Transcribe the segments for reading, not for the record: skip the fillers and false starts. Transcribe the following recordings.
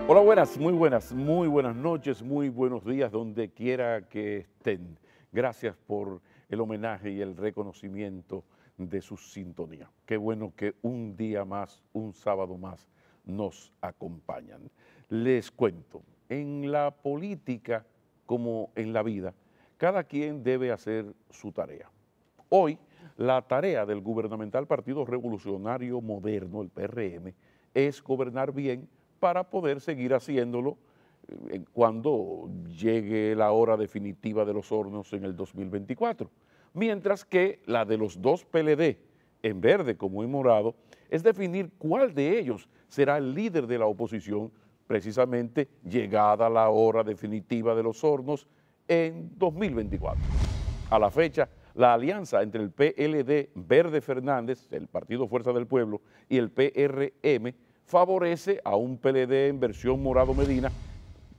Hola, muy buenas noches, muy buenos días, donde quiera que estén. Gracias por el homenaje y el reconocimiento de su sintonía. Qué bueno que un día más, un sábado más, nos acompañan. Les cuento, en la política como en la vida, cada quien debe hacer su tarea. Hoy, la tarea del gubernamental Partido Revolucionario Moderno, el PRM, es gobernar bien para poder seguir haciéndolo cuando llegue la hora definitiva de los hornos en el 2024. Mientras que la de los dos PLD, en verde como en morado, es definir cuál de ellos será el líder de la oposición, precisamente llegada la hora definitiva de los hornos en 2024. A la fecha, la alianza entre el PLD Verde Fernández, el Partido Fuerza del Pueblo, y el PRM favorece a un PLD en versión Morado Medina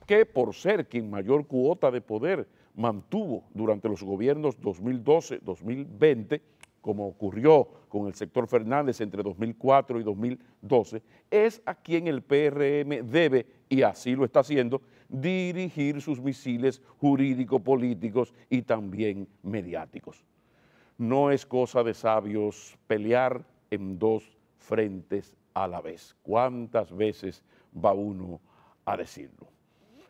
que, por ser quien mayor cuota de poder mantuvo durante los gobiernos 2012-2020, como ocurrió con el sector Fernández entre 2004 y 2012, es a quien el PRM debe, y así lo está haciendo, dirigir sus misiles jurídico-políticos y también mediáticos. No es cosa de sabios pelear en dos frentes a la vez. ¿Cuántas veces va uno a decirlo?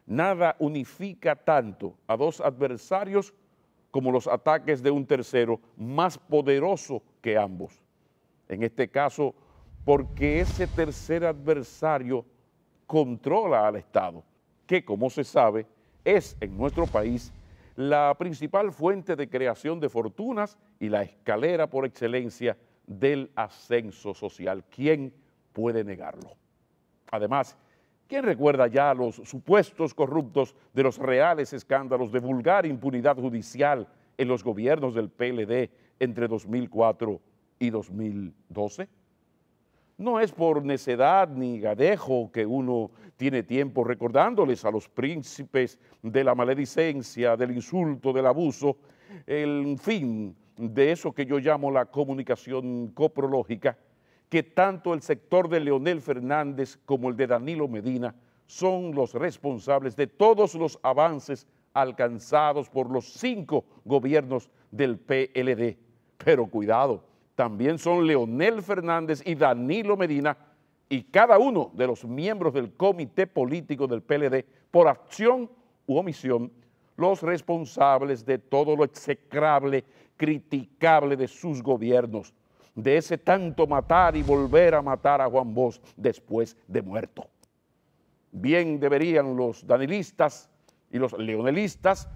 Nada unifica tanto a dos adversarios como los ataques de un tercero más poderoso que ambos. En este caso, porque ese tercer adversario controla al Estado, que, como se sabe, es en nuestro país la principal fuente de creación de fortunas y la escalera por excelencia del ascenso social. ¿Quién puede negarlo? Además, ¿quién recuerda ya los supuestos corruptos de los reales escándalos de vulgar impunidad judicial en los gobiernos del PLD entre 2004 y 2012? No es por necedad ni gadejo que uno tiene tiempo recordándoles a los príncipes de la maledicencia, del insulto, del abuso, en fin, de eso que yo llamo la comunicación coprológica, que tanto el sector de Leonel Fernández como el de Danilo Medina son los responsables de todos los avances alcanzados por los 5 gobiernos del PLD. Pero cuidado, también son Leonel Fernández y Danilo Medina y cada uno de los miembros del comité político del PLD, por acción u omisión, los responsables de todo lo execrable, criticable de sus gobiernos, de ese tanto matar y volver a matar a Juan Bosch después de muerto. Bien deberían los danilistas y los leonelistas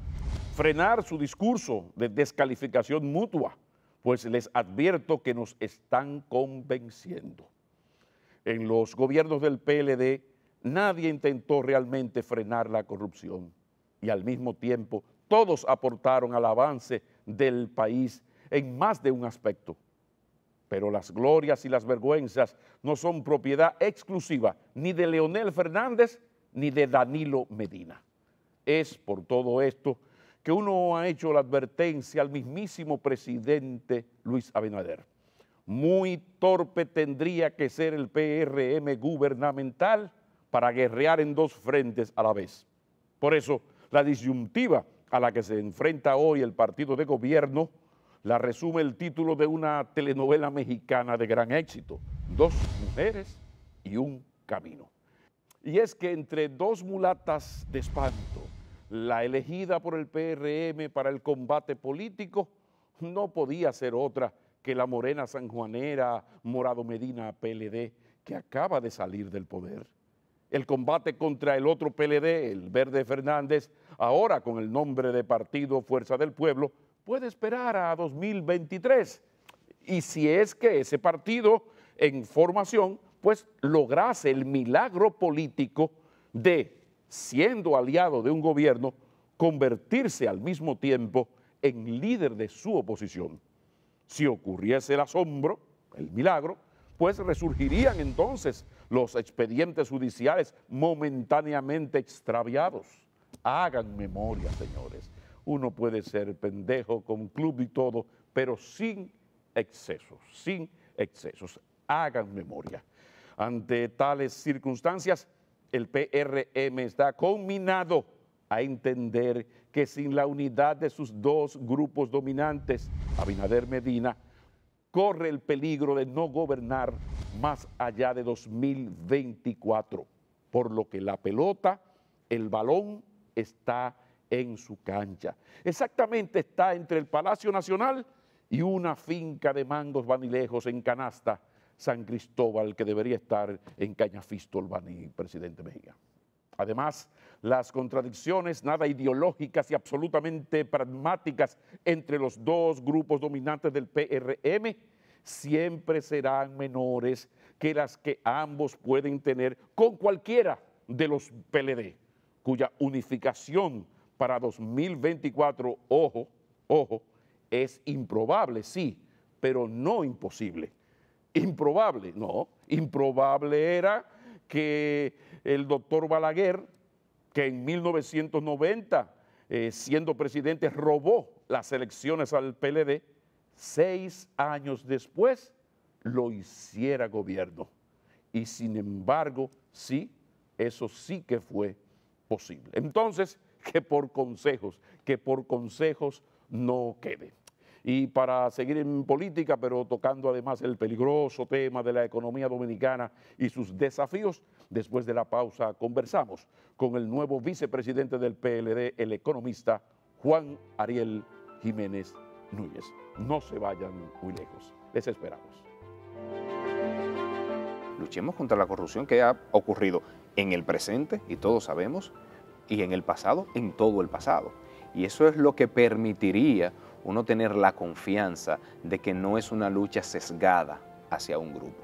frenar su discurso de descalificación mutua, pues les advierto que nos están convenciendo. En los gobiernos del PLD nadie intentó realmente frenar la corrupción y al mismo tiempo todos aportaron al avance del país en más de un aspecto. Pero las glorias y las vergüenzas no son propiedad exclusiva ni de Leonel Fernández ni de Danilo Medina. Es por todo esto que uno ha hecho la advertencia al mismísimo presidente Luis Abinader. Muy torpe tendría que ser el PRM gubernamental para guerrear en dos frentes a la vez. Por eso, la disyuntiva a la que se enfrenta hoy el partido de gobierno la resume el título de una telenovela mexicana de gran éxito: Dos mujeres y un camino. Y es que entre dos mulatas de espanto, la elegida por el PRM para el combate político no podía ser otra que la morena sanjuanera Morado Medina PLD, que acaba de salir del poder. El combate contra el otro PLD, el Verde Fernández, ahora con el nombre de Partido Fuerza del Pueblo, puede esperar a 2023. Y si es que ese partido en formación, pues lograse el milagro político de, siendo aliado de un gobierno, convertirse al mismo tiempo en líder de su oposición. Si ocurriese el asombro, el milagro, pues resurgirían entonces los expedientes judiciales momentáneamente extraviados. Hagan memoria, señores. Uno puede ser pendejo con club y todo, pero sin excesos, sin excesos. Hagan memoria. Ante tales circunstancias, el PRM está conminado a entender que sin la unidad de sus dos grupos dominantes, Abinader Medina, corre el peligro de no gobernar más allá de 2024, por lo que la pelota, el balón, está en su cancha. Exactamente está entre el Palacio Nacional y una finca de mangos vanilejos en Canasta, San Cristóbal, que debería estar en Cañafistol, Baní, presidente Mejía. Además, las contradicciones nada ideológicas y absolutamente pragmáticas entre los dos grupos dominantes del PRM siempre serán menores que las que ambos pueden tener con cualquiera de los PLD, cuya unificación para 2024, ojo, es improbable, sí, pero no imposible. Improbable, no, improbable era que el doctor Balaguer, que en 1990, siendo presidente, robó las elecciones al PLD, 6 años después lo hiciera gobierno. Y sin embargo, sí, eso sí que fue posible. Entonces, que por consejos no quede. Y para seguir en política, pero tocando además el peligroso tema de la economía dominicana y sus desafíos, después de la pausa conversamos con el nuevo vicepresidente del PLD, el economista Juan Ariel Jiménez Núñez. No se vayan muy lejos, les esperamos. Luchemos contra la corrupción que ha ocurrido en el presente, y todos sabemos, y en el pasado, en todo el pasado. Y eso es lo que permitiría uno tener la confianza de que no es una lucha sesgada hacia un grupo.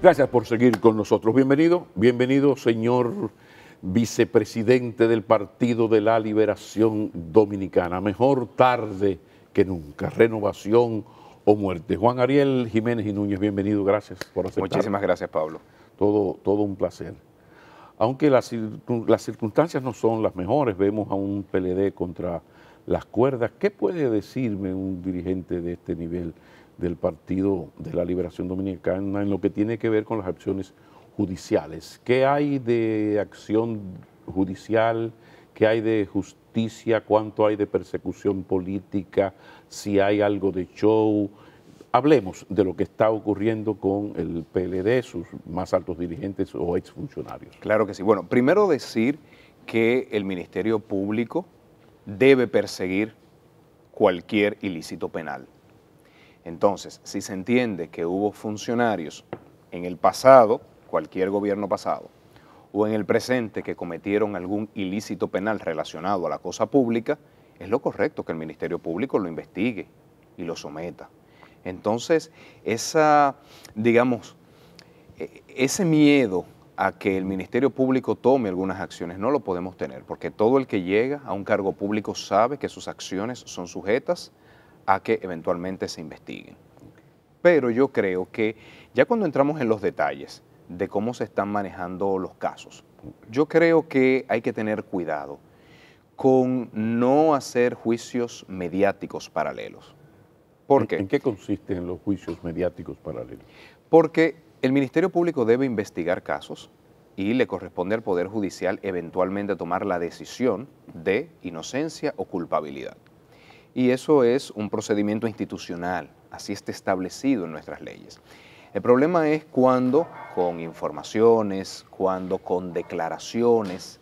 Gracias por seguir con nosotros. Bienvenido, señor vicepresidente del Partido de la Liberación Dominicana. Mejor tarde que nunca. Renovación o muerte. Juan Ariel Jiménez y Núñez, bienvenido. Gracias por aceptar. Muchísimas gracias, Pablo. Todo un placer. Aunque las circunstancias no son las mejores, vemos a un PLD contra las cuerdas. ¿Qué puede decirme un dirigente de este nivel del Partido de la Liberación Dominicana en lo que tiene que ver con las acciones judiciales? ¿Qué hay de acción judicial? ¿Qué hay de justicia? ¿Cuánto hay de persecución política? Si hay algo de show. Hablemos de lo que está ocurriendo con el PLD, sus más altos dirigentes o exfuncionarios. Claro que sí. Bueno, primero decir que el Ministerio Público debe perseguir cualquier ilícito penal. Entonces, si se entiende que hubo funcionarios en el pasado, cualquier gobierno pasado, o en el presente que cometieron algún ilícito penal relacionado a la cosa pública, es lo correcto que el Ministerio Público lo investigue y lo someta. Entonces, ese miedo a que el Ministerio Público tome algunas acciones no lo podemos tener, porque todo el que llega a un cargo público sabe que sus acciones son sujetas a que eventualmente se investiguen. Pero yo creo que ya cuando entramos en los detalles de cómo se están manejando los casos, yo creo que hay que tener cuidado con no hacer juicios mediáticos paralelos. ¿Por qué? ¿En qué consisten los juicios mediáticos paralelos? Porque el Ministerio Público debe investigar casos y le corresponde al Poder Judicial eventualmente tomar la decisión de inocencia o culpabilidad. Y eso es un procedimiento institucional, así está establecido en nuestras leyes. El problema es cuando con informaciones, cuando con declaraciones,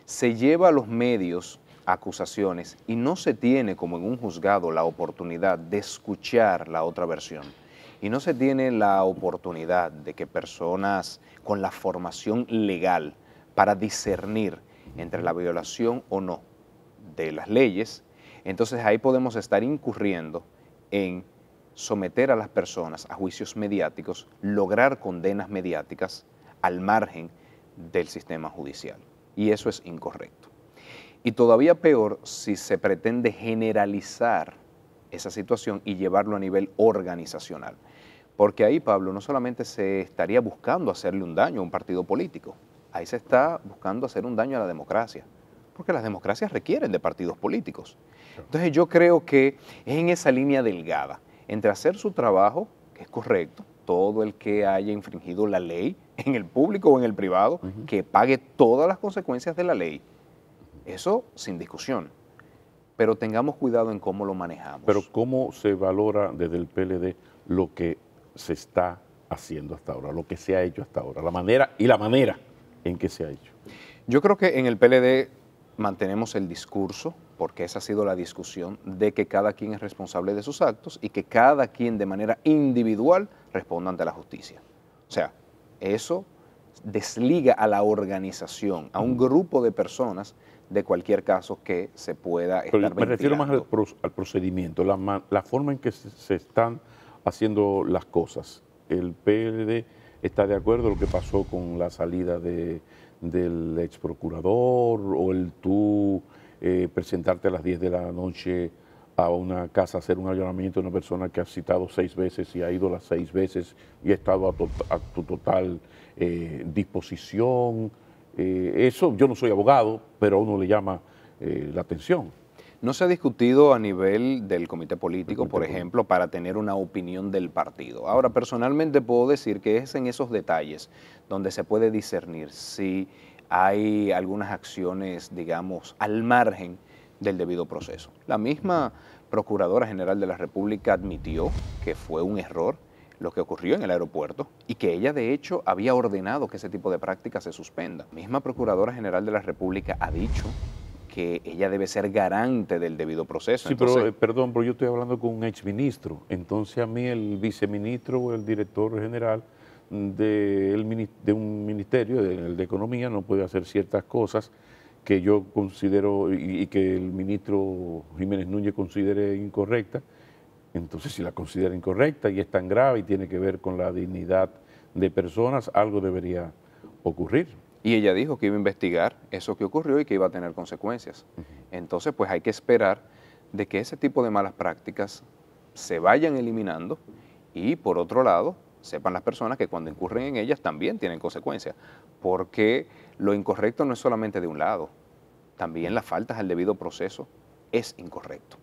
se lleva a los medios acusaciones y no se tiene, como en un juzgado, la oportunidad de escuchar la otra versión. Y no se tiene la oportunidad de que personas con la formación legal para discernir entre la violación o no de las leyes, entonces ahí podemos estar incurriendo en someter a las personas a juicios mediáticos, lograr condenas mediáticas al margen del sistema judicial. Y eso es incorrecto. Y todavía peor si se pretende generalizar esa situación y llevarlo a nivel organizacional. Porque ahí, Pablo, no solamente se estaría buscando hacerle un daño a un partido político, ahí se está buscando hacer un daño a la democracia, porque las democracias requieren de partidos políticos. Entonces yo creo que es en esa línea delgada entre hacer su trabajo, que es correcto, todo el que haya infringido la ley, en el público o en el privado, que pague todas las consecuencias de la ley. Eso sin discusión. Pero tengamos cuidado en cómo lo manejamos. Pero ¿cómo se valora desde el PLD lo que se está haciendo hasta ahora, lo que se ha hecho hasta ahora, la manera en que se ha hecho? Yo creo que en el PLD mantenemos el discurso, porque esa ha sido la discusión, de que cada quien es responsable de sus actos y que cada quien de manera individual responda ante la justicia. O sea, eso desliga a la organización, a un grupo de personas de cualquier caso que se pueda estar ventilando. Me refiero más al procedimiento, la forma en que se están haciendo las cosas. El PLD está de acuerdo con lo que pasó con la salida del ex procurador o el tú presentarte a las 10 de la noche a una casa a hacer un allanamiento de una persona que has citado 6 veces y ha ido las 6 veces y ha estado a tu total disposición. Eso, yo no soy abogado, pero a uno le llama la atención. No se ha discutido a nivel del comité político, por ejemplo, para tener una opinión del partido. Ahora, personalmente puedo decir que es en esos detalles donde se puede discernir si hay algunas acciones, digamos, al margen del debido proceso. La misma Procuradora General de la República admitió que fue un error lo que ocurrió en el aeropuerto y que ella de hecho había ordenado que ese tipo de prácticas se suspenda. La misma Procuradora General de la República ha dicho que ella debe ser garante del debido proceso. Sí, entonces, pero perdón, pero yo estoy hablando con un exministro, entonces a mí el viceministro o el director general de un ministerio, el de Economía, no puede hacer ciertas cosas que yo considero y que el ministro Jiménez Núñez considere incorrectas. Entonces, si la considera incorrecta y es tan grave y tiene que ver con la dignidad de personas, algo debería ocurrir. Y ella dijo que iba a investigar eso que ocurrió y que iba a tener consecuencias. Entonces, pues hay que esperar de que ese tipo de malas prácticas se vayan eliminando y, por otro lado, sepan las personas que cuando incurren en ellas también tienen consecuencias. Porque lo incorrecto no es solamente de un lado, también las faltas al debido proceso es incorrecto.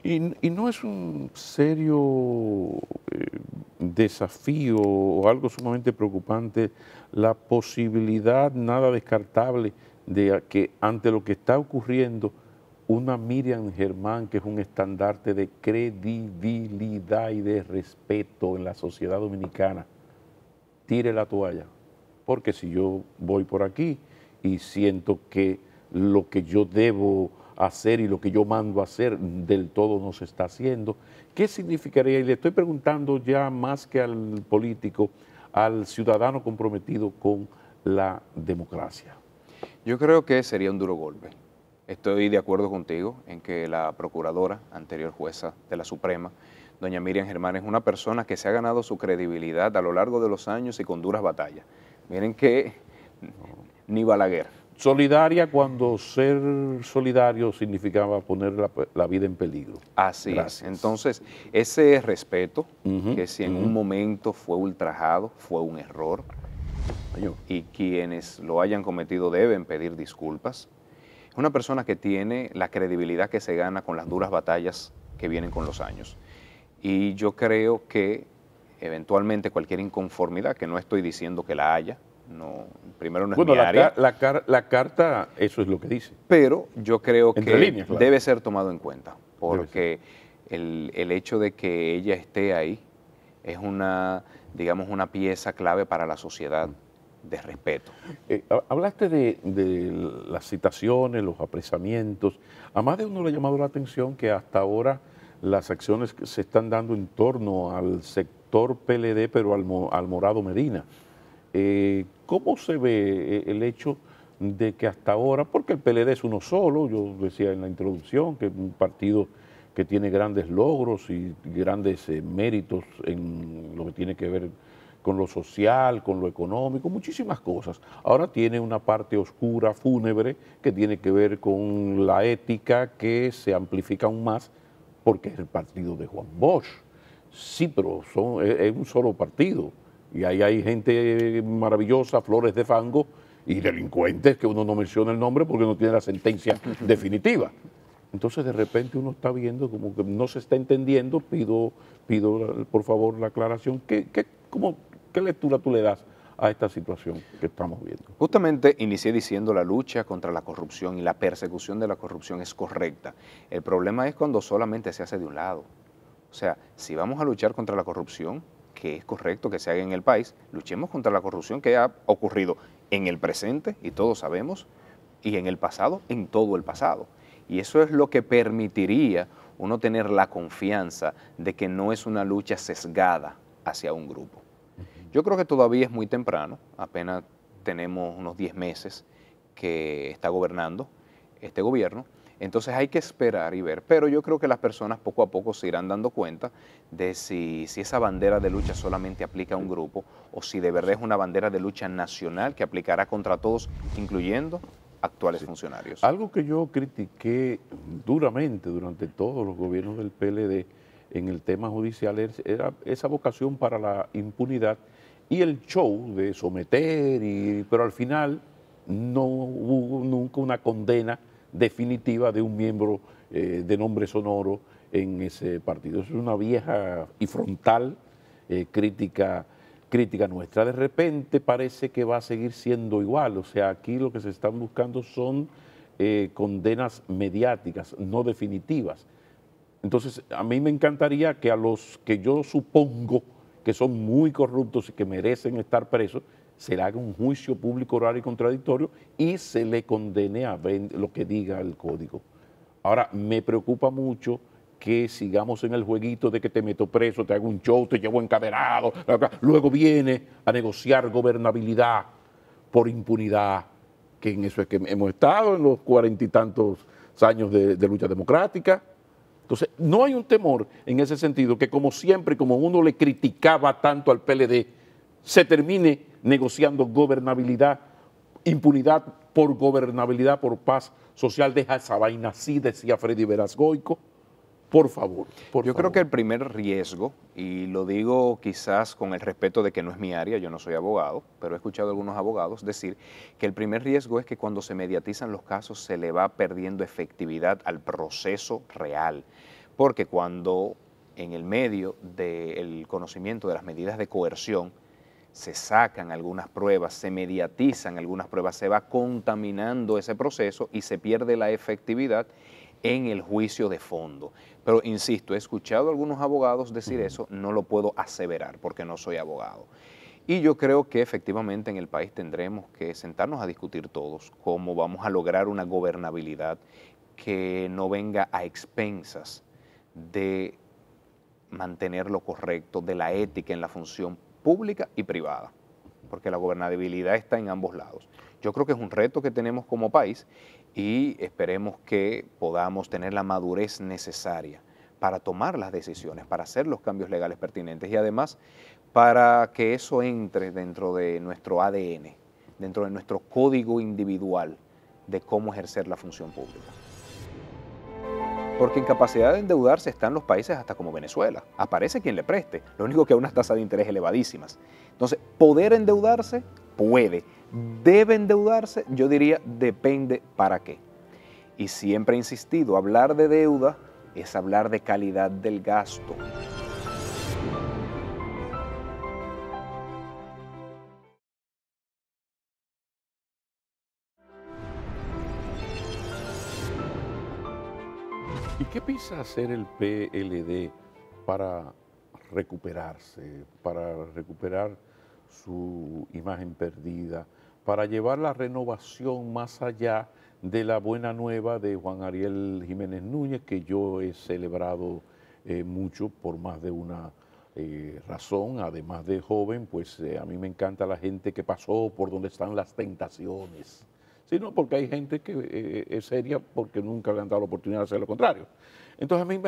Y no es un serio desafío o algo sumamente preocupante la posibilidad nada descartable de que ante lo que está ocurriendo una Miriam Germán, que es un estandarte de credibilidad y de respeto en la sociedad dominicana, tire la toalla. Porque si yo voy por aquí y siento que lo que yo debo hacer y lo que yo mando a hacer del todo no se está haciendo, ¿qué significaría? Y le estoy preguntando ya más que al político, al ciudadano comprometido con la democracia. Yo creo que sería un duro golpe. Estoy de acuerdo contigo en que la procuradora, anterior jueza de la Suprema, doña Miriam Germán, es una persona que se ha ganado su credibilidad a lo largo de los años y con duras batallas. Miren que ni Balaguer. Solidaria cuando ser solidario significaba poner la vida en peligro. Así Gracias. es. Entonces, ese respeto, que si en un momento fue ultrajado, fue un error, y quienes lo hayan cometido deben pedir disculpas. Es una persona que tiene la credibilidad que se gana con las duras batallas que vienen con los años. Y yo creo que eventualmente cualquier inconformidad, que no estoy diciendo que la haya, no, primero no es mi área. La carta, eso es lo que dice. Pero yo creo Entre que líneas, claro, debe ser tomado en cuenta, porque el hecho de que ella esté ahí es una, digamos, una pieza clave para la sociedad de respeto. Hablaste de las citaciones, los apresamientos. A más de uno le ha llamado la atención que hasta ahora las acciones que se están dando en torno al sector PLD, pero al Morado Medina. ¿Cómo se ve el hecho de que hasta ahora, porque el PLD es uno solo, yo decía en la introducción que es un partido que tiene grandes logros y grandes méritos en lo que tiene que ver con lo social, con lo económico, muchísimas cosas. Ahora tiene una parte oscura, fúnebre, que tiene que ver con la ética, que se amplifica aún más porque es el partido de Juan Bosch. Sí, pero es un solo partido. Y ahí hay gente maravillosa, Flores de Fango, y delincuentes que uno no menciona el nombre porque no tiene la sentencia definitiva. Entonces de repente uno está viendo como que no se está entendiendo, pido por favor la aclaración. ¿Qué lectura tú le das a esta situación que estamos viendo? Justamente inicié diciendo la lucha contra la corrupción y la persecución de la corrupción es correcta. El problema es cuando solamente se hace de un lado. O sea, si vamos a luchar contra la corrupción, que es correcto que se haga en el país, luchemos contra la corrupción que ha ocurrido en el presente, y todos sabemos, y en el pasado, en todo el pasado. Y eso es lo que permitiría uno tener la confianza de que no es una lucha sesgada hacia un grupo. Yo creo que todavía es muy temprano, apenas tenemos unos 10 meses que está gobernando este gobierno, entonces hay que esperar y ver, pero yo creo que las personas poco a poco se irán dando cuenta de si esa bandera de lucha solamente aplica a un grupo o si de verdad es una bandera de lucha nacional que aplicará contra todos, incluyendo actuales funcionarios. Algo que yo critiqué duramente durante todos los gobiernos del PLD en el tema judicial era esa vocación para la impunidad y el show de someter, pero al final no hubo nunca una condena definitiva de un miembro de nombre sonoro en ese partido. Es una vieja y frontal crítica nuestra. De repente parece que va a seguir siendo igual, o sea, aquí lo que se están buscando son condenas mediáticas, no definitivas. Entonces, a mí me encantaría que a los que yo supongo que son muy corruptos y que merecen estar presos, se le haga un juicio público, oral y contradictorio y se le condene a lo que diga el código. Ahora, me preocupa mucho que sigamos en el jueguito de que te meto preso, te hago un show, te llevo encadenado, luego viene a negociar gobernabilidad por impunidad, que en eso es que hemos estado en los 40 y tantos años de lucha democrática. Entonces, no hay un temor en ese sentido que como siempre, como uno le criticaba tanto al PLD, se termine negociando gobernabilidad, impunidad por paz social. Deja esa vaina así, decía Freddy Veras-Goico. Por favor, Yo creo que el primer riesgo, y lo digo quizás con el respeto de que no es mi área, yo no soy abogado, pero he escuchado a algunos abogados decir que el primer riesgo es que cuando se mediatizan los casos se le va perdiendo efectividad al proceso real, porque cuando en el medio del conocimiento de las medidas de coerción se sacan algunas pruebas, se mediatizan algunas pruebas, se va contaminando ese proceso y se pierde la efectividad en el juicio de fondo. Pero insisto, he escuchado a algunos abogados decir eso, no lo puedo aseverar porque no soy abogado. Y yo creo que efectivamente en el país tendremos que sentarnos a discutir todos cómo vamos a lograr una gobernabilidad que no venga a expensas de mantener lo correcto, de la ética en la función pública y privada, porque la gobernabilidad está en ambos lados. Yo creo que es un reto que tenemos como país y esperemos que podamos tener la madurez necesaria para tomar las decisiones, para hacer los cambios legales pertinentes y además para que eso entre dentro de nuestro ADN, dentro de nuestro código individual de cómo ejercer la función pública. Porque en capacidad de endeudarse están los países hasta como Venezuela. Aparece quien le preste, lo único que a unas tasas de interés elevadísimas. Entonces, poder endeudarse, puede. Debe endeudarse, yo diría, depende para qué. Y siempre he insistido, hablar de deuda es hablar de calidad del gasto. ¿Y qué piensa hacer el PLD para recuperarse, para recuperar su imagen perdida, para llevar la renovación más allá de la buena nueva de Juan Ariel Jiménez Núñez, que yo he celebrado mucho por más de una razón, además de joven, pues a mí me encanta la gente que pasó por donde están las tentaciones, sino porque hay gente que es seria porque nunca le han dado la oportunidad de hacer lo contrario. Entonces a mí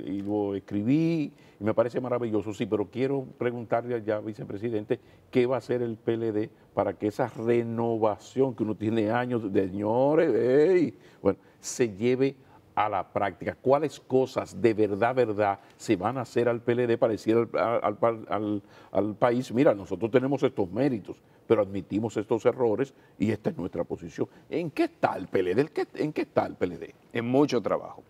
y lo escribí y me parece maravilloso, sí, pero quiero preguntarle ya, vicepresidente, ¿qué va a hacer el PLD para que esa renovación que uno tiene años de señores, bueno, se lleve a la práctica? ¿Cuáles cosas de verdad se van a hacer al PLD para decir al país, mira, nosotros tenemos estos méritos, pero admitimos estos errores y esta es nuestra posición? ¿En qué está el PLD? ¿En qué está el PLD? En mucho trabajo.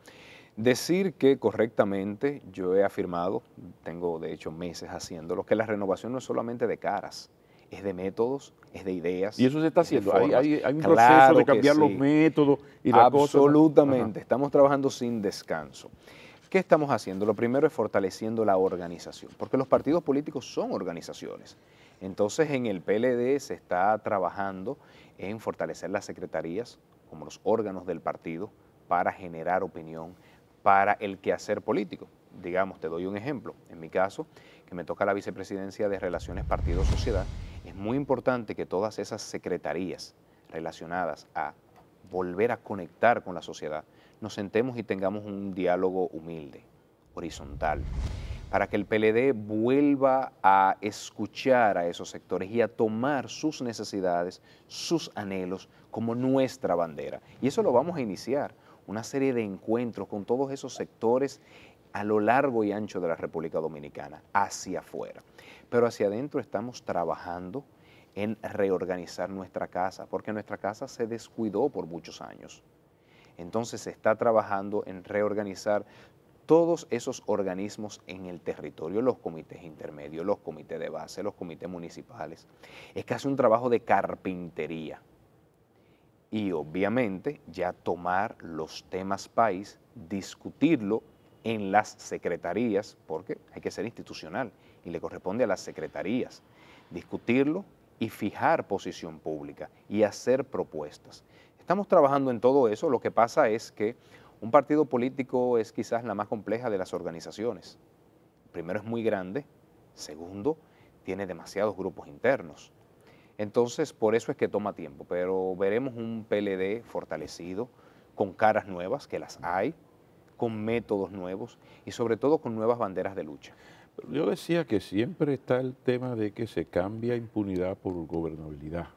Decir que correctamente, yo he afirmado, tengo de hecho meses haciéndolo, que la renovación no es solamente de caras, es de métodos, es de ideas. Y eso se está es de haciendo. formas. Hay un Claro proceso de que cambiar los sí. métodos y la cosa. Absolutamente. Estamos trabajando sin descanso. ¿Qué estamos haciendo? Lo primero es fortaleciendo la organización, porque los partidos políticos son organizaciones. Entonces, en el PLD se está trabajando en fortalecer las secretarías como los órganos del partido para generar opinión, para el quehacer político. Digamos, te doy un ejemplo. En mi caso, que me toca la vicepresidencia de Relaciones Partido-Sociedad, es muy importante que todas esas secretarías relacionadas a volver a conectar con la sociedad, nos sentemos y tengamos un diálogo humilde, horizontal, para que el PLD vuelva a escuchar a esos sectores y a tomar sus necesidades, sus anhelos como nuestra bandera. Y eso lo vamos a iniciar, una serie de encuentros con todos esos sectores a lo largo y ancho de la República Dominicana, hacia afuera. Pero hacia adentro estamos trabajando en reorganizar nuestra casa, porque nuestra casa se descuidó por muchos años. Entonces se está trabajando en reorganizar todos esos organismos en el territorio, los comités intermedios, los comités de base, los comités municipales. Es casi un trabajo de carpintería. Y obviamente ya tomar los temas país, discutirlo en las secretarías, porque hay que ser institucional y le corresponde a las secretarías, discutirlo y fijar posición pública y hacer propuestas. Estamos trabajando en todo eso. Lo que pasa es que un partido político es quizás la más compleja de las organizaciones. Primero, es muy grande. Segundo, tiene demasiados grupos internos. Entonces, por eso es que toma tiempo, pero veremos un PLD fortalecido, con caras nuevas, que las hay, con métodos nuevos y sobre todo con nuevas banderas de lucha. Yo decía que siempre está el tema de que se cambia impunidad por gobernabilidad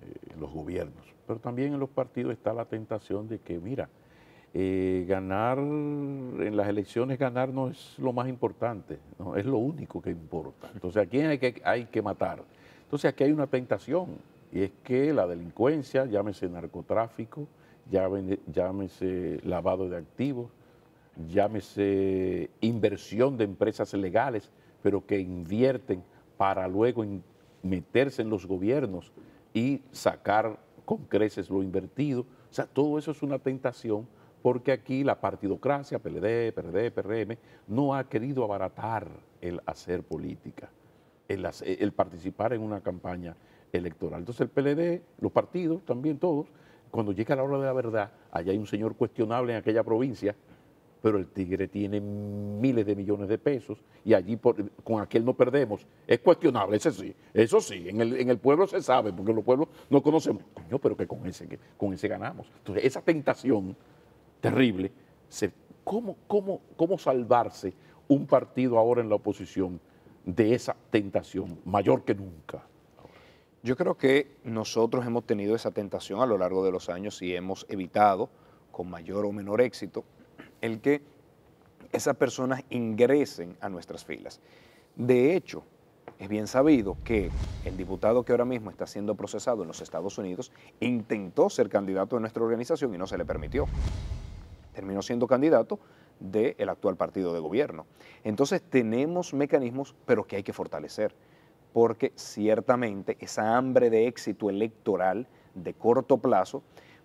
en los gobiernos, pero también en los partidos está la tentación de que, mira, ganar en las elecciones, ganar no es lo más importante, no es lo único que importa. Entonces, ¿a quién hay que matar? Entonces, aquí hay una tentación, y es que la delincuencia, llámese narcotráfico, llámese lavado de activos, llámese inversión de empresas legales, pero que invierten para luego meterse en los gobiernos y sacar con creces lo invertido. O sea, todo eso es una tentación porque aquí la partidocracia, PLD, PRD, PRM, no ha querido abaratar el hacer política, el participar en una campaña electoral. Entonces el PLD, los partidos también todos, cuando llega la hora de la verdad, allá hay un señor cuestionable en aquella provincia, pero el tigre tiene miles de millones de pesos y allí con aquel no perdemos. Es cuestionable, ese sí, eso sí, en el pueblo se sabe, porque en los pueblos no conocemos, coño, pero que con ese ganamos. Entonces, esa tentación terrible, ¿cómo salvarse un partido ahora en la oposición de esa tentación mayor que nunca? Yo creo que nosotros hemos tenido esa tentación a lo largo de los años y hemos evitado, con mayor o menor éxito, el que esas personas ingresen a nuestras filas. De hecho, es bien sabido que el diputado que ahora mismo está siendo procesado en los Estados Unidos intentó ser candidato de nuestra organización y no se le permitió. Terminó siendo candidato del actual partido de gobierno. Entonces tenemos mecanismos, pero que hay que fortalecer, porque ciertamente esa hambre de éxito electoral de corto plazo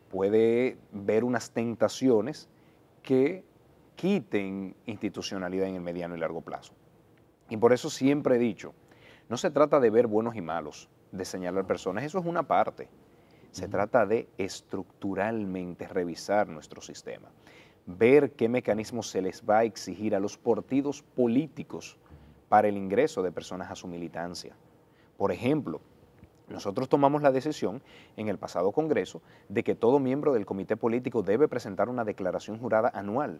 puede ver unas tentaciones que quiten institucionalidad en el mediano y largo plazo. Y por eso siempre he dicho, no se trata de ver buenos y malos, de señalar personas, eso es una parte. Se trata de estructuralmente revisar nuestro sistema, ver qué mecanismos se les va a exigir a los partidos políticos para el ingreso de personas a su militancia. Por ejemplo, nosotros tomamos la decisión en el pasado Congreso de que todo miembro del comité político debe presentar una declaración jurada anual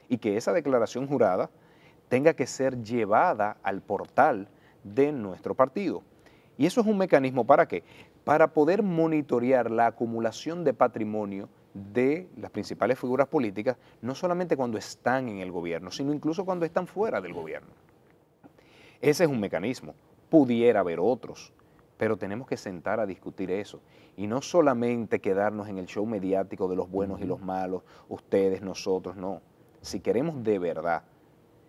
y que esa declaración jurada tenga que ser llevada al portal de nuestro partido. Y eso es un mecanismo ¿para qué? Para poder monitorear la acumulación de patrimonio de las principales figuras políticas, no solamente cuando están en el gobierno, sino incluso cuando están fuera del gobierno. Ese es un mecanismo. Pudiera haber otros, pero tenemos que sentar a discutir eso. Y no solamente quedarnos en el show mediático de los buenos y los malos, ustedes, nosotros, no. Si queremos de verdad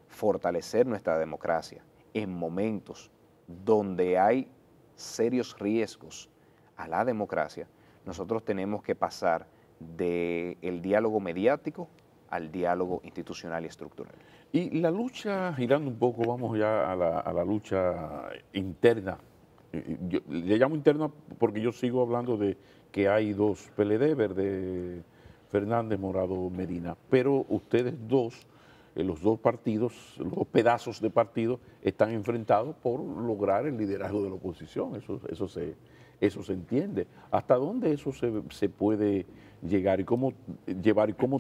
fortalecer nuestra democracia en momentos donde hay serios riesgos a la democracia, nosotros tenemos que pasar del diálogo mediático al diálogo institucional y estructural. Y la lucha, girando un poco, vamos ya a la lucha interna. Yo le llamo interna porque yo sigo hablando de que hay dos PLD, Verde Fernández, Morado Medina, pero ustedes dos, los dos partidos, los dos pedazos de partido, están enfrentados por lograr el liderazgo de la oposición. Eso se entiende. ¿Hasta dónde eso se puede llegar y cómo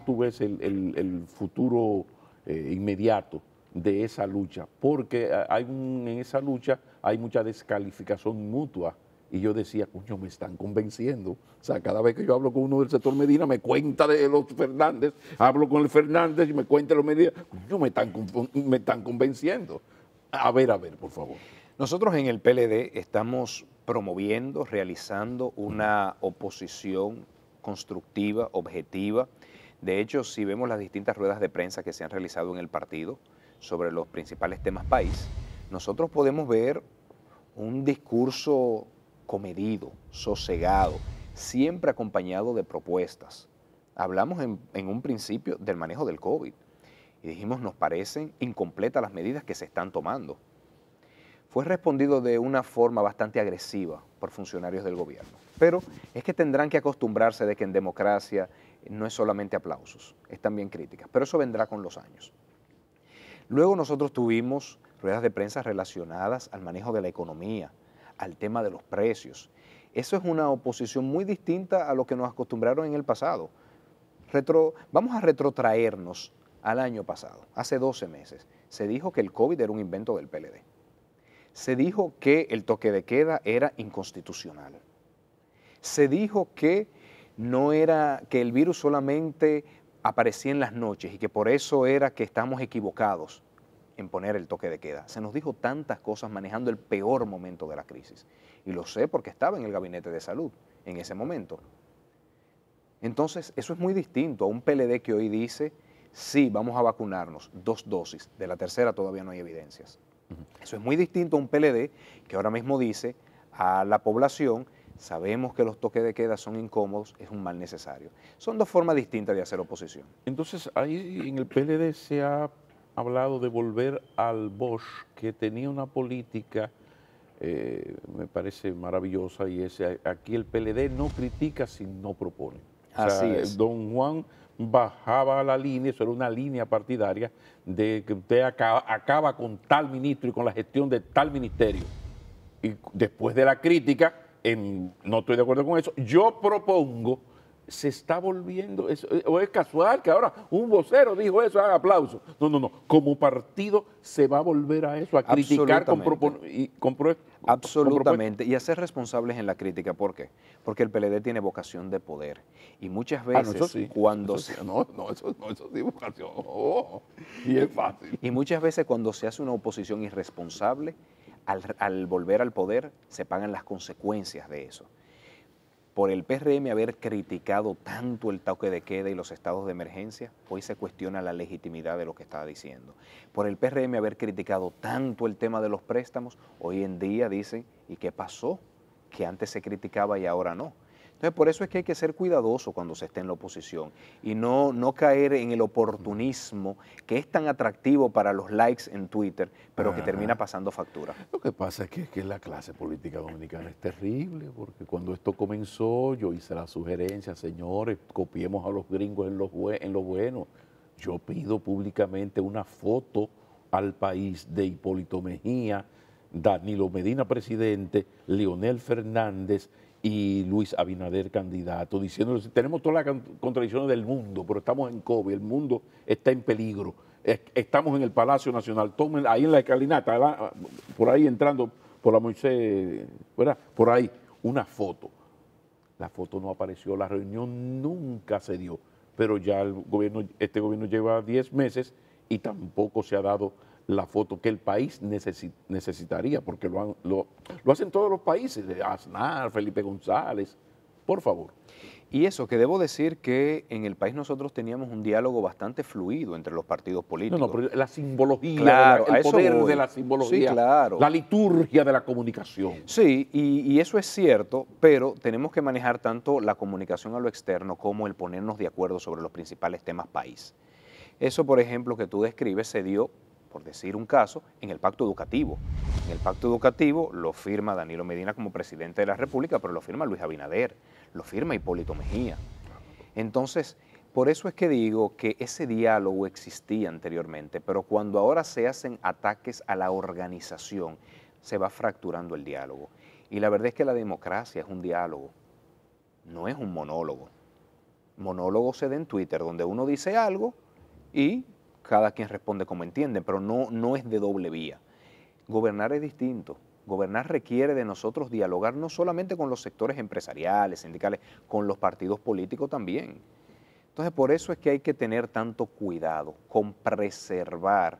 tú ves el futuro inmediato de esa lucha? Porque en esa lucha hay mucha descalificación mutua. Y yo decía, coño, me están convenciendo. O sea, cada vez que yo hablo con uno del sector Medina, me cuenta de los Fernández, hablo con el Fernández y me cuenta de los Medina. Coño, me están convenciendo. A ver, por favor. Nosotros en el PLD estamos promoviendo, realizando una oposición constructiva, objetiva. De hecho, si vemos las distintas ruedas de prensa que se han realizado en el partido sobre los principales temas país, nosotros podemos ver un discurso comedido, sosegado, siempre acompañado de propuestas. Hablamos en un principio del manejo del COVID y dijimos, nos parecen incompletas las medidas que se están tomando. Fue respondido de una forma bastante agresiva por funcionarios del gobierno. Pero es que tendrán que acostumbrarse de que en democracia no es solamente aplausos, es también críticas, pero eso vendrá con los años. Luego nosotros tuvimos ruedas de prensa relacionadas al manejo de la economía, al tema de los precios. Eso es una oposición muy distinta a lo que nos acostumbraron en el pasado. Vamos a retrotraernos al año pasado, hace 12 meses. Se dijo que el COVID era un invento del PLD. Se dijo que el toque de queda era inconstitucional. Se dijo que que el virus solamente aparecía en las noches y que por eso era que estamos equivocados en poner el toque de queda. Se nos dijo tantas cosas manejando el peor momento de la crisis. Y lo sé porque estaba en el gabinete de salud en ese momento. Entonces, eso es muy distinto a un PLD que hoy dice, sí, vamos a vacunarnos, 2 dosis, de la tercera todavía no hay evidencias. Eso es muy distinto a un PLD que ahora mismo dice a la población, sabemos que los toques de queda son incómodos, es un mal necesario. Son dos formas distintas de hacer oposición. Entonces, ahí en el PLD se ha hablado de volver al Bosch, que tenía una política, me parece maravillosa, y es aquí el PLD no critica si no propone. Así es. Don Juan bajaba la línea, eso era una línea partidaria, de que usted acaba con tal ministro y con la gestión de tal ministerio. Y después de la crítica, no estoy de acuerdo con eso, yo propongo, se está volviendo, o es casual que ahora un vocero dijo eso, haga aplauso. No, como partido se va a volver a eso, a criticar Absolutamente, y a ser responsables en la crítica. ¿Por qué? Porque el PLD tiene vocación de poder. Y muchas veces eso sí, cuando... Eso sí, vocación, y es fácil. Y muchas veces cuando se hace una oposición irresponsable, al volver al poder, se pagan las consecuencias de eso. Por el PRM haber criticado tanto el toque de queda y los estados de emergencia, hoy se cuestiona la legitimidad de lo que estaba diciendo. Por el PRM haber criticado tanto el tema de los préstamos, hoy en día dicen, ¿y qué pasó? Que antes se criticaba y ahora no. Entonces, por eso es que hay que ser cuidadoso cuando se esté en la oposición y no caer en el oportunismo que es tan atractivo para los likes en Twitter, pero que termina pasando factura. Lo que pasa es que la clase política dominicana es terrible, porque cuando esto comenzó yo hice la sugerencia, señores, copiemos a los gringos en lo bueno. Yo pido públicamente una foto al país de Hipólito Mejía, Danilo Medina presidente, Leonel Fernández y Luis Abinader candidato, diciendo, tenemos todas las contradicciones del mundo, pero estamos en COVID, el mundo está en peligro, estamos en el Palacio Nacional, tomen ahí en la escalinata, por ahí entrando por la Moisés, ¿verdad? Por ahí, una foto. la foto no apareció, la reunión nunca se dio, pero ya este gobierno lleva 10 meses y tampoco se ha dado la foto que el país necesitaría, porque lo hacen todos los países, Aznar, Felipe González, por favor. Y eso, que debo decir que en el país nosotros teníamos un diálogo bastante fluido entre los partidos No, políticos. pero la simbología, Claro, a el eso poder voy. de la Sí, simbología, claro. la liturgia de la comunicación. Sí, y eso es cierto, pero tenemos que manejar tanto la comunicación a lo externo como el ponernos de acuerdo sobre los principales temas país. Eso, por ejemplo, que tú describes se dio, por decir un caso, en el pacto educativo. En el pacto educativo lo firma Danilo Medina como presidente de la República, pero lo firma Luis Abinader, lo firma Hipólito Mejía. Entonces, por eso es que digo que ese diálogo existía anteriormente, pero cuando ahora se hacen ataques a la organización, se va fracturando el diálogo. Y la verdad es que la democracia es un diálogo, no es un monólogo. Monólogo se da en Twitter, donde uno dice algo y cada quien responde como entiende, pero no es de doble vía. Gobernar es distinto. Gobernar requiere de nosotros dialogar no solamente con los sectores empresariales, sindicales, con los partidos políticos también. Entonces, por eso es que hay que tener tanto cuidado con preservar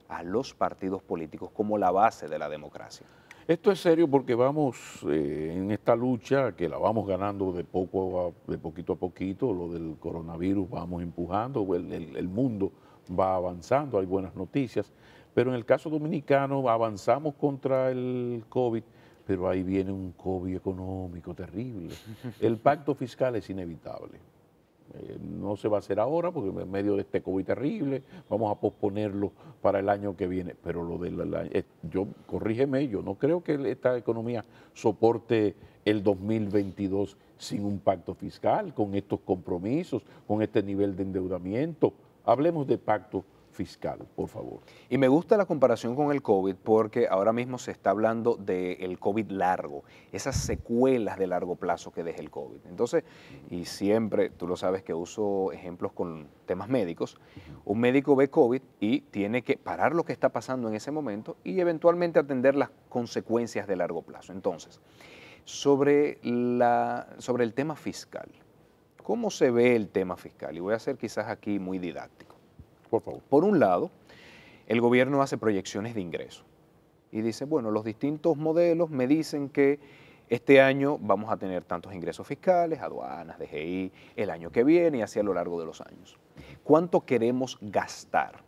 a los partidos políticos como la base de la democracia. Esto es serio porque vamos en esta lucha que la vamos ganando de poquito a poquito, lo del coronavirus vamos empujando, el mundo va avanzando, hay buenas noticias, pero en el caso dominicano avanzamos contra el COVID, pero ahí viene un COVID económico terrible. El pacto fiscal es inevitable. No se va a hacer ahora porque en medio de este COVID terrible vamos a posponerlo para el año que viene, pero corrígeme, yo no creo que esta economía soporte el 2022 sin un pacto fiscal, con estos compromisos, con este nivel de endeudamiento. Hablemos de pacto fiscal, por favor. Y me gusta la comparación con el COVID porque ahora mismo se está hablando del COVID largo, esas secuelas de largo plazo que deja el COVID. Entonces, y siempre, tú lo sabes que uso ejemplos con temas médicos, un médico ve COVID y tiene que parar lo que está pasando en ese momento y eventualmente atender las consecuencias de largo plazo. Entonces, sobre el tema fiscal, ¿cómo se ve el tema fiscal? Y voy a ser quizás aquí muy didáctico. Por favor. Por un lado, el gobierno hace proyecciones de ingresos y dice, bueno, los distintos modelos me dicen que este año vamos a tener tantos ingresos fiscales, aduanas, DGI, el año que viene y así a lo largo de los años. ¿Cuánto queremos gastar?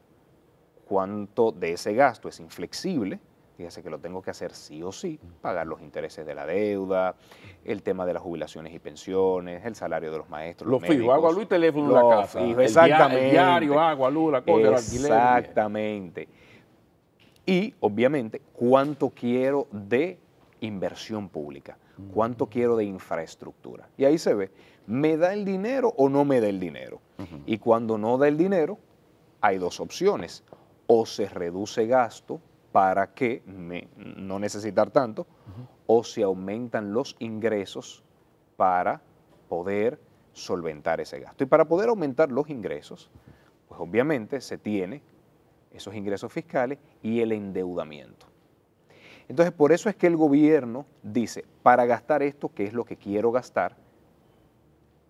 ¿Cuánto de ese gasto es inflexible? Fíjese que lo tengo que hacer sí o sí, pagar los intereses de la deuda, el tema de las jubilaciones y pensiones, el salario de los maestros, los médicos. Fijo, agua, luz, teléfono, la casa. Exactamente. El diario, agua, luz, la cosa, el alquiler. Exactamente. Y, obviamente, cuánto quiero de inversión pública, cuánto quiero de infraestructura. Y ahí se ve, ¿me da el dinero o no me da el dinero? Y cuando no da el dinero, hay dos opciones. O se reduce gasto para que no necesitar tanto, o se aumentan los ingresos para poder solventar ese gasto. Y para poder aumentar los ingresos, pues obviamente se tiene esos ingresos fiscales y el endeudamiento. Entonces, por eso es que el gobierno dice, para gastar esto, ¿qué es lo que quiero gastar?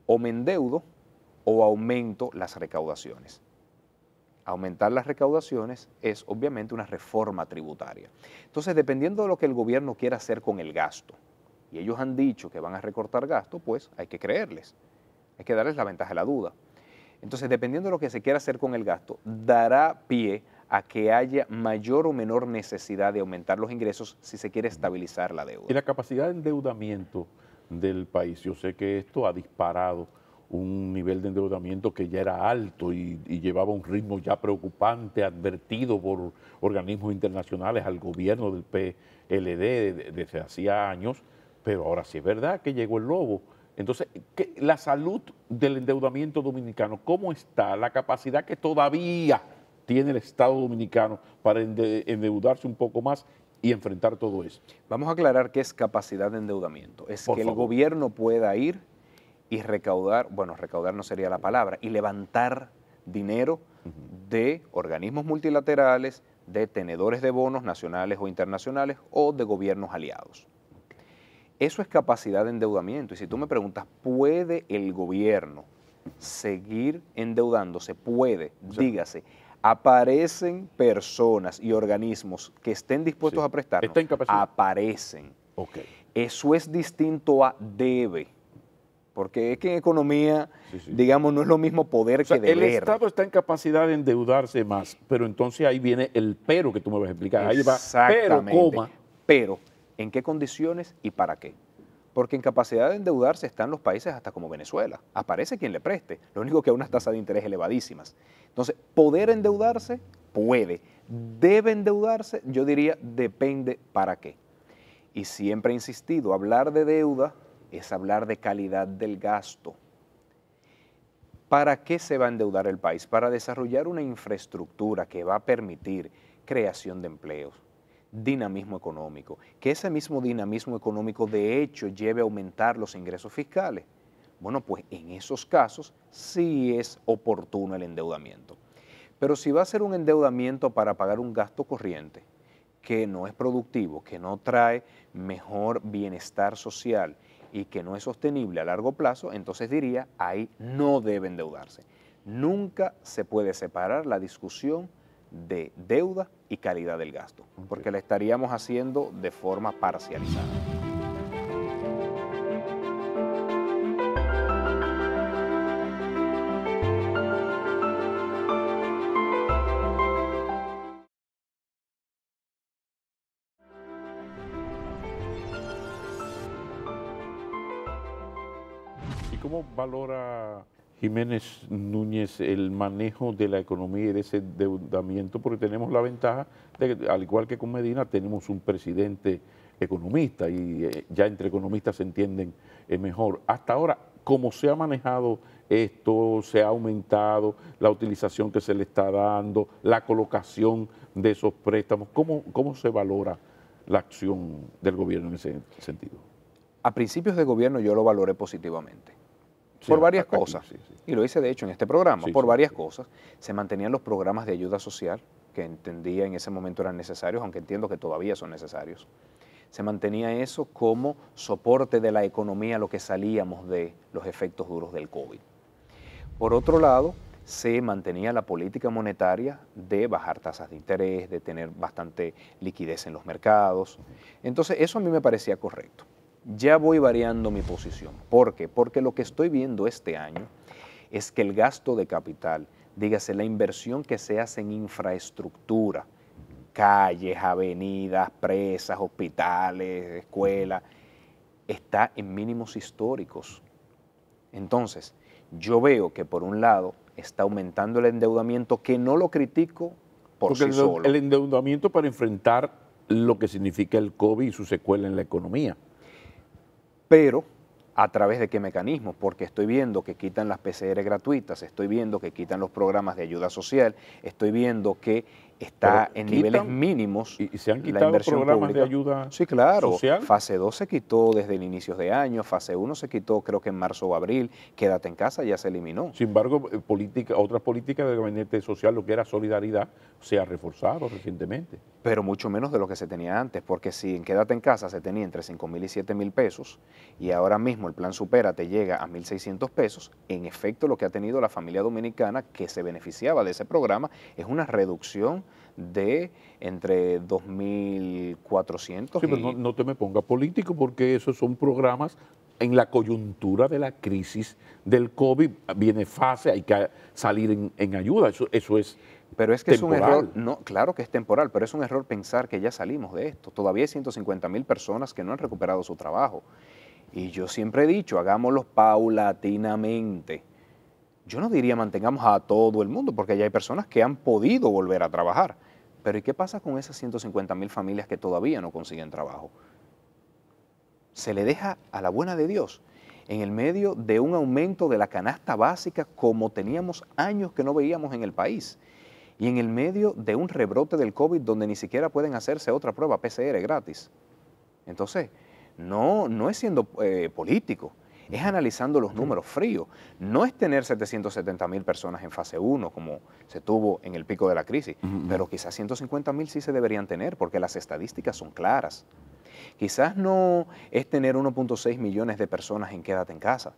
O me endeudo o aumento las recaudaciones. Aumentar las recaudaciones es obviamente una reforma tributaria. Entonces, dependiendo de lo que el gobierno quiera hacer con el gasto, y ellos han dicho que van a recortar gasto, pues hay que creerles, hay que darles la ventaja de la duda. Entonces, dependiendo de lo que se quiera hacer con el gasto, dará pie a que haya mayor o menor necesidad de aumentar los ingresos si se quiere estabilizar la deuda. Y la capacidad de endeudamiento del país, yo sé que esto ha disparado un nivel de endeudamiento que ya era alto y llevaba un ritmo ya preocupante, advertido por organismos internacionales al gobierno del PLD desde hacía años, pero ahora sí es verdad que llegó el lobo. Entonces, la salud del endeudamiento dominicano, ¿cómo está? La capacidad que todavía tiene el Estado dominicano para endeudarse un poco más y enfrentar todo eso. Vamos a aclarar qué es capacidad de endeudamiento. Es Por que favor. el gobierno pueda ir y recaudar, bueno, recaudar no sería la palabra, y levantar dinero de organismos multilaterales, de tenedores de bonos nacionales o internacionales o de gobiernos aliados. Eso es capacidad de endeudamiento. Y si tú me preguntas, ¿puede el gobierno seguir endeudándose? Puede, Sí. dígase. Aparecen personas y organismos que estén dispuestos Sí. a prestarnos. ¿Está en capacidad? Aparecen. Ok. Eso es distinto a debe. Porque es que en economía, Sí, sí. digamos, no es lo mismo poder O sea, que deber. el Estado está en capacidad de endeudarse más, pero entonces ahí viene el pero que tú me vas a explicar. Ahí va, pero, Exactamente. coma. Pero, ¿en qué condiciones y para qué? Porque en capacidad de endeudarse están los países hasta como Venezuela. Aparece quien le preste. Lo único que a unas tasas de interés elevadísimas. Entonces, poder endeudarse, puede. Debe endeudarse, yo diría, depende para qué. Y siempre he insistido, hablar de deuda es hablar de calidad del gasto. ¿Para qué se va a endeudar el país? Para desarrollar una infraestructura que va a permitir creación de empleos, dinamismo económico, que ese mismo dinamismo económico de hecho lleve a aumentar los ingresos fiscales. Bueno, pues en esos casos sí es oportuno el endeudamiento. Pero si va a ser un endeudamiento para pagar un gasto corriente que no es productivo, que no trae mejor bienestar social y que no es sostenible a largo plazo, entonces diría, ahí no debe endeudarse. Nunca se puede separar la discusión de deuda y calidad del gasto, porque la estaríamos haciendo de forma parcializada. ¿Y cómo valora Jiménez Núñez el manejo de la economía y de ese endeudamiento? Porque tenemos la ventaja de que, al igual que con Medina, tenemos un presidente economista y ya entre economistas se entienden mejor. Hasta ahora, ¿cómo se ha manejado esto? ¿Se ha aumentado la utilización que se le está dando, la colocación de esos préstamos? ¿Cómo se valora la acción del gobierno en ese sentido? A principios de gobierno yo lo valoré positivamente. Sí, Por varias aquí, cosas, sí, sí. y lo hice de hecho en este programa, Sí, por sí, varias sí. cosas. Se mantenían los programas de ayuda social, que entendía en ese momento eran necesarios, aunque entiendo que todavía son necesarios. Se mantenía eso como soporte de la economía a lo que salíamos de los efectos duros del COVID. Por otro lado, se mantenía la política monetaria de bajar tasas de interés, de tener bastante liquidez en los mercados. Entonces, eso a mí me parecía correcto. Ya voy variando mi posición. ¿Por qué? Porque lo que estoy viendo este año es que el gasto de capital, dígase la inversión que se hace en infraestructura, calles, avenidas, presas, hospitales, escuelas, está en mínimos históricos. Entonces, yo veo que por un lado está aumentando el endeudamiento, que no lo critico por Porque sí solo. el endeudamiento para enfrentar lo que significa el COVID y su secuela en la economía. Pero, ¿a través de qué mecanismos? Porque estoy viendo que quitan las PCR gratuitas, estoy viendo que quitan los programas de ayuda social, estoy viendo que está Pero en quitan, niveles mínimos y se han la quitado inversión programas pública. de ayuda Sí, claro. social. Fase 2 se quitó desde el inicio de año, fase 1 se quitó creo que en marzo o abril, quédate en casa, ya se eliminó. Sin embargo, otras políticas del gabinete social, lo que era solidaridad, se ha reforzado recientemente. Pero mucho menos de lo que se tenía antes, porque si en Quédate en Casa se tenía entre 5.000 y 7.000 pesos y ahora mismo el plan Supera te llega a 1.600 pesos, en efecto lo que ha tenido la familia dominicana que se beneficiaba de ese programa es una reducción de entre 2.400 Sí, pero y... no te me pongas político porque esos son programas en la coyuntura de la crisis del COVID. Viene fase, hay que salir en ayuda. Eso es Pero es que es un error, temporal. no, claro que es temporal, pero es un error pensar que ya salimos de esto. Todavía hay 150.000 personas que no han recuperado su trabajo. Y yo siempre he dicho, hagámoslo paulatinamente. Yo no diría mantengamos a todo el mundo, porque ya hay personas que han podido volver a trabajar. Pero ¿y qué pasa con esas 150.000 familias que todavía no consiguen trabajo? Se le deja a la buena de Dios en el medio de un aumento de la canasta básica como teníamos años que no veíamos en el país. Y en el medio de un rebrote del COVID donde ni siquiera pueden hacerse otra prueba PCR gratis. Entonces, no es siendo político, es analizando los números fríos. No es tener 770.000 personas en fase 1 como se tuvo en el pico de la crisis, pero quizás 150.000 sí se deberían tener porque las estadísticas son claras. Quizás no es tener 1.6 millones de personas en quédate en casa,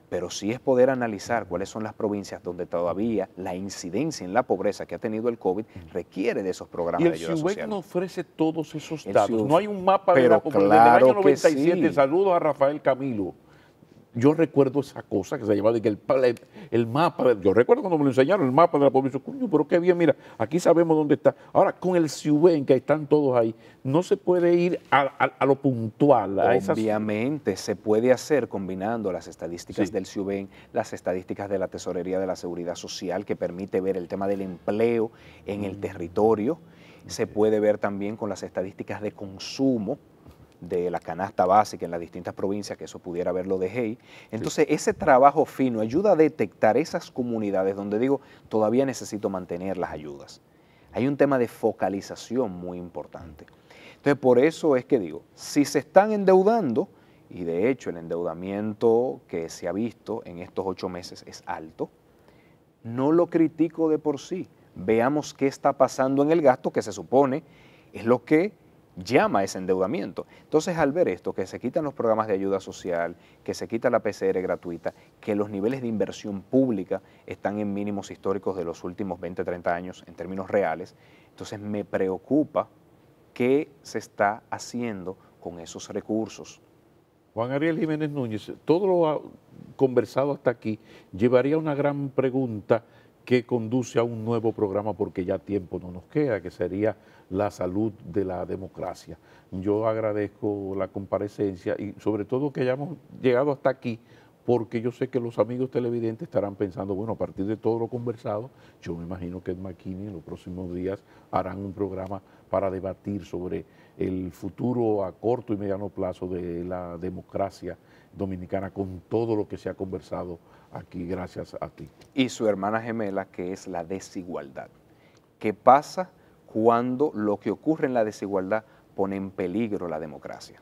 pero sí es poder analizar cuáles son las provincias donde todavía la incidencia en la pobreza que ha tenido el COVID requiere de esos Y programas de el ayuda CIUBEC social. no ofrece todos esos El datos. CIUF, No hay un mapa de pero como el del claro año que 97. sí. Saludos a Rafael Camilo. Yo recuerdo esa cosa que se llamaba de que el mapa, yo recuerdo cuando me lo enseñaron, el mapa de la población, coño, pero qué bien, mira, aquí sabemos dónde está. Ahora, con el CIUBEN, que están todos ahí, no se puede ir a lo puntual, a esas... Obviamente se puede hacer combinando las estadísticas Sí. del CIUBEN, las estadísticas de la Tesorería de la Seguridad Social, que permite ver el tema del empleo en el territorio. Se puede ver también con las estadísticas de consumo de la canasta básica en las distintas provincias, que eso pudiera verlo de GEI. Entonces, ese trabajo fino ayuda a detectar esas comunidades donde digo, todavía necesito mantener las ayudas. Hay un tema de focalización muy importante. Entonces, por eso es que digo, si se están endeudando, y de hecho el endeudamiento que se ha visto en estos 8 meses es alto, no lo critico de por sí. Veamos qué está pasando en el gasto, que se supone es lo que llama ese endeudamiento. Entonces, al ver esto, que se quitan los programas de ayuda social, que se quita la PCR gratuita, que los niveles de inversión pública están en mínimos históricos de los últimos 20, 30 años en términos reales, entonces me preocupa qué se está haciendo con esos recursos. Juan Ariel Jiménez Núñez, todo lo conversado hasta aquí llevaría a una gran pregunta que conduce a un nuevo programa porque ya tiempo no nos queda, que sería la salud de la democracia. Yo agradezco la comparecencia y sobre todo que hayamos llegado hasta aquí, porque yo sé que los amigos televidentes estarán pensando, bueno, a partir de todo lo conversado, yo me imagino que Ed McKinney en los próximos días harán un programa para debatir sobre el futuro a corto y mediano plazo de la democracia dominicana con todo lo que se ha conversado aquí, gracias a ti. Y su hermana gemela, que es la desigualdad. ¿Qué pasa cuando lo que ocurre en la desigualdad pone en peligro la democracia?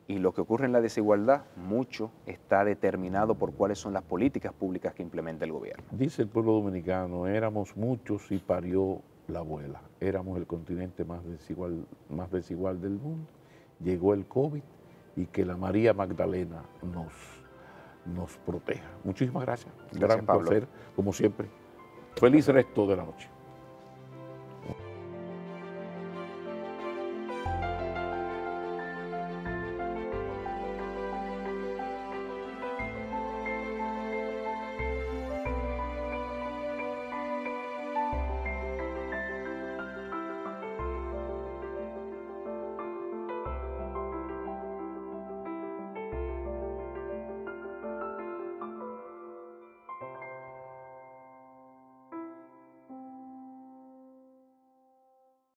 Y lo que ocurre en la desigualdad, mucho está determinado por cuáles son las políticas públicas que implementa el gobierno. Dice el pueblo dominicano, éramos muchos y parió la abuela. Éramos el continente más desigual del mundo. Llegó el COVID y que la María Magdalena nos proteja. Muchísimas gracias. Gracias, Gran Pablo. placer, como siempre. Feliz resto de la noche.